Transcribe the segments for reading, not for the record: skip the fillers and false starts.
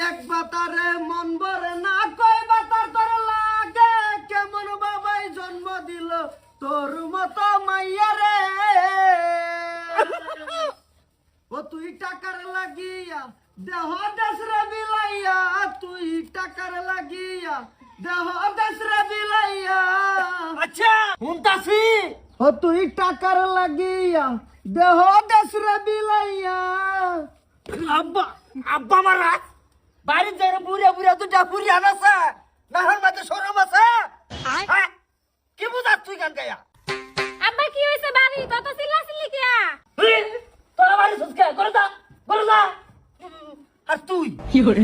এক বাতারে মন ভরে না কই বাতার তোর লাগে কেমন বাবাই জন্ম দিল তোর মতো মাইয়া রে ও তুই টাকার লাগিয়া দেহ দেশরে বিলাইয়া তুই টাকার লাগিয়া দেহ দেশরে বিলাইয়া আচ্ছা শুনতাছি ও তুই টাকার লাগিয়া দেহ দেশরে বিলাইয়া আব্বা আব্বা মারা বাড়ি যারা বুড়া বুড়া দুটা বুড়ি আনাছে নাহর মাঝে সরম আছে হ্যাঁ? কি বুঝাস তুই গান গায়া আব্বা কি হইছে বাড়ি কত চিল্লাচিল্লি কিয়া তোরা বাড়ি সুস্কা করে যা আর তুই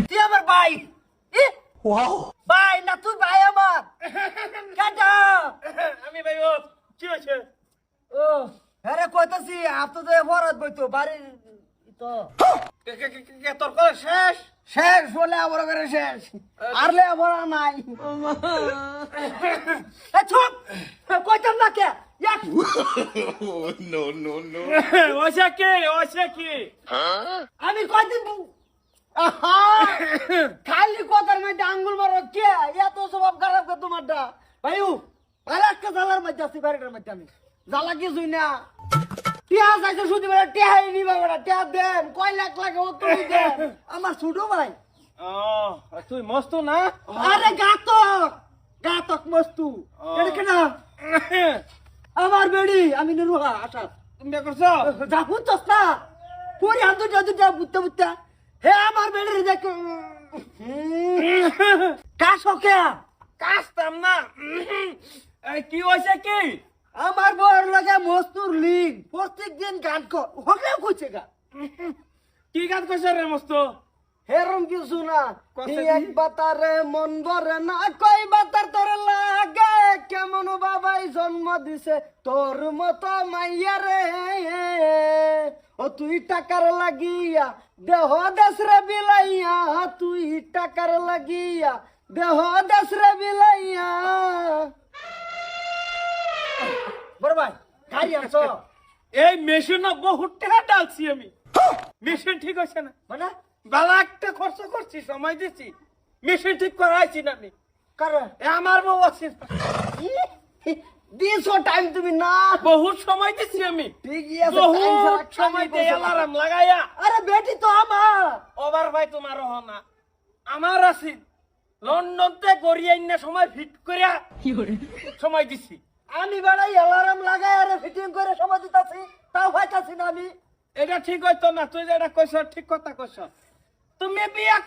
তুই আমার ভাই ওয়াও ভাই না তুই ভাই আমার কাটা আমি ভাই ও কি হয়েছে ও আরে কইতাছি আপ তো বরাত বইতো বাড়ির তো তোর কল শেষ শেষ বলে আবার করে শেষ আরলে আবার নাই চুপ কইতাম না কে ওইসা কি আমি কয়দিন খালি কথার মধ্যে আঙ্গুল মারো কে এত স্বভাব খারাপ কে তোমারটা ভাইউ ভালো একটা জ্বালার মধ্যে আছি বাড়িটার মধ্যে আমি জ্বালা কিছুই না টিয়া যাইছে শুধু বেড়া টিয়াই নিবা বেড়া টিয়া দেন কয় লাখ লাগে ও তুমি দেন আমার ছোট ভাই তুই মস্ত না আরে গাতক মস্তু এটা কেনা আমার বেড়ি আমি নিরুহা আশা তুমি বিয়ে করছো যা বুঝছস না পুরি হাত দুটা বুঝতে বুঝতে হে আমার বেড়ি দেখ কাশ ওকে কাজতাম না কি হয়েছে কি আমার বউর লাগে মস্তুর লিঙ্ক প্রত্যেক দিন গান হলেও কইছে গা কি গান করছে রে মস্ত হেরম কিছু না কষে এই কি? এক বাতারে মন ভরে না কই বাতার তোর লাগে কেমন বাবাই জন্ম দিছে তোর মতো মাইয়া রে ও তুই টাকার লাগিয়া দেহ দেশরে বিলাইয়া তুই টাকার লাগিয়া দেহ দেশরে বিলাইয়া বড় ভাই গাড়ি আনছো এই মেশিন বহুত টাকা ডালছি আমি মেশিন ঠিক হচ্ছে না মানে বালা একটা খরচ করছি সময় দিচ্ছি মেশিন ঠিক করাইছি না আমি কারণ এ আমার বউ আছে দিছো টাইম তুমি না বহুত সময় দিচ্ছি আমি ঠিকই আছে time ছাড়া বহুত কাজ সময় করছো দিয়ে না। অ্যালার্ম লাগাইয়া আরে বেটি তো আমার ওভার ভাই তোমার না আমার আছে লন্ডনতে গড়িয়ে না সময় ফিট করিয়া সময় দিছি আমি বেড়াই অ্যালার্ম লাগাই আরে ফিটিং করে সময় দিতাছি তাও হইতাছি না আমি এটা ঠিক হইতো না তুই যেটা কইছ ঠিক কথা কইছ তুমি বিয়া